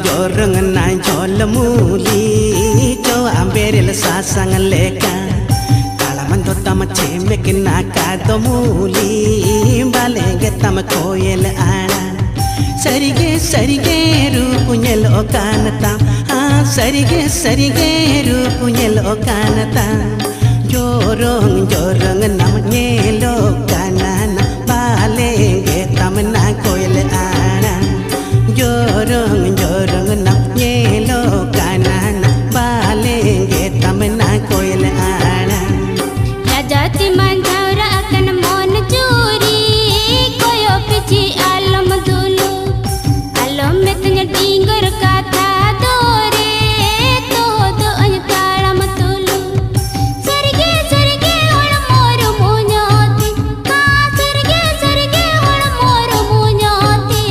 jorong na jol muli jo amberel sasang leka kalaman do tam cheme kina ka do muli balenge tam koyel ana sarige rupunyel okanata sarige rupunyel okanata jorong nam nyelo kanana balenge tam na koyel ana jorong nam nyelo kanana balenge tam na koyel ana Rajati manjara akan mon curi koyo pici alam dulu alam metnya dinggar kata dore to do anya kalam dulu sarige hol mor munyoti ka sarige hol mor munyoti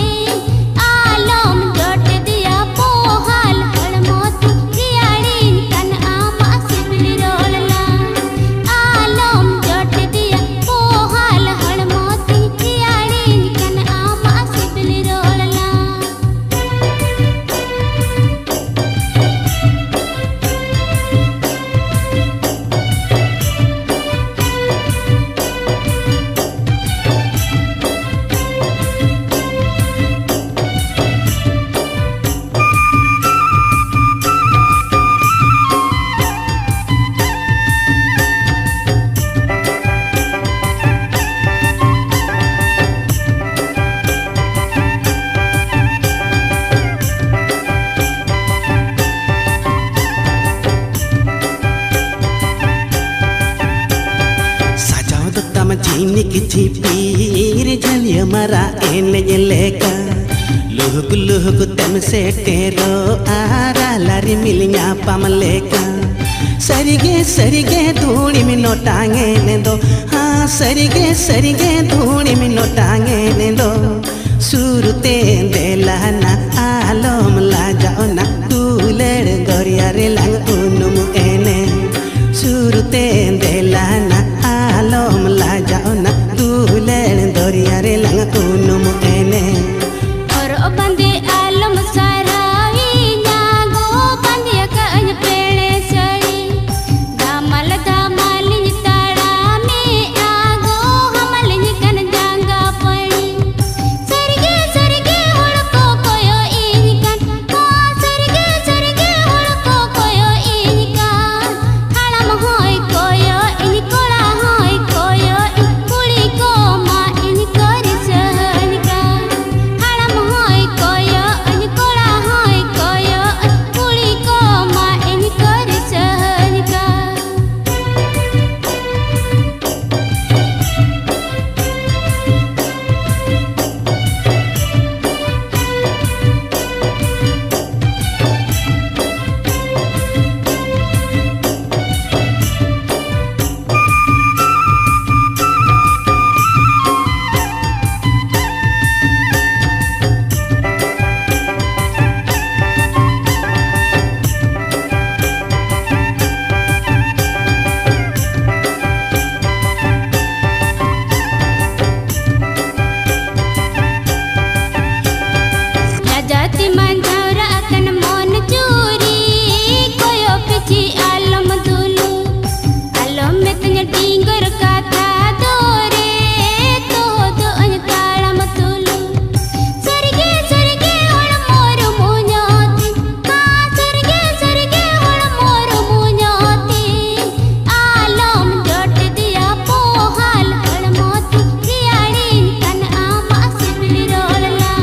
alam jot diya pohal hol mot riyadin kan ama sibli rolala alam jot diya pohal hol mot riyadin kan ama sibli rolala Jini kici pir jaliya mara ene jeleka luhuk tem setero ara lari milnya pamaleka sarige dhuni mino tange nendo sarige dhuni mino tange nendo surute delana alom la jaona tuler goriare lang unum ene surute delana alom la jaona tuler goriare lang unum ene और बंदे आलम साराई नागो बंदे का अन पेड़े सड़ी दामल ताड़ा में आगो हमल कन जांगा पड़ी सरगे होड़ को कोयो इनकन सरगे होड़ को कोयो इनकन हड़म होय कोयो इनकोड़ा होय कोयो कुड़ी को मां इनकर सहनका हड़म होय कोयो इनकोड़ा होय कोयो कुड़ी को मां इनकर सहनका Rajati manjara akan mon curi koyo pici alam dulu alam metnya dinggar kata dore to do anya kalam dulu sarige hol mor munyoti ka sarige hol mor munyoti alam jot diya pohal hol mot riyadin kan ama sibli rolala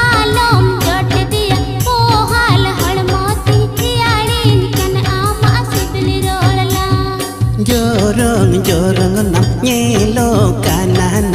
alam jot diya pohal hol mot riyadin kan ama sibli rolala jorong nam nyelo kanan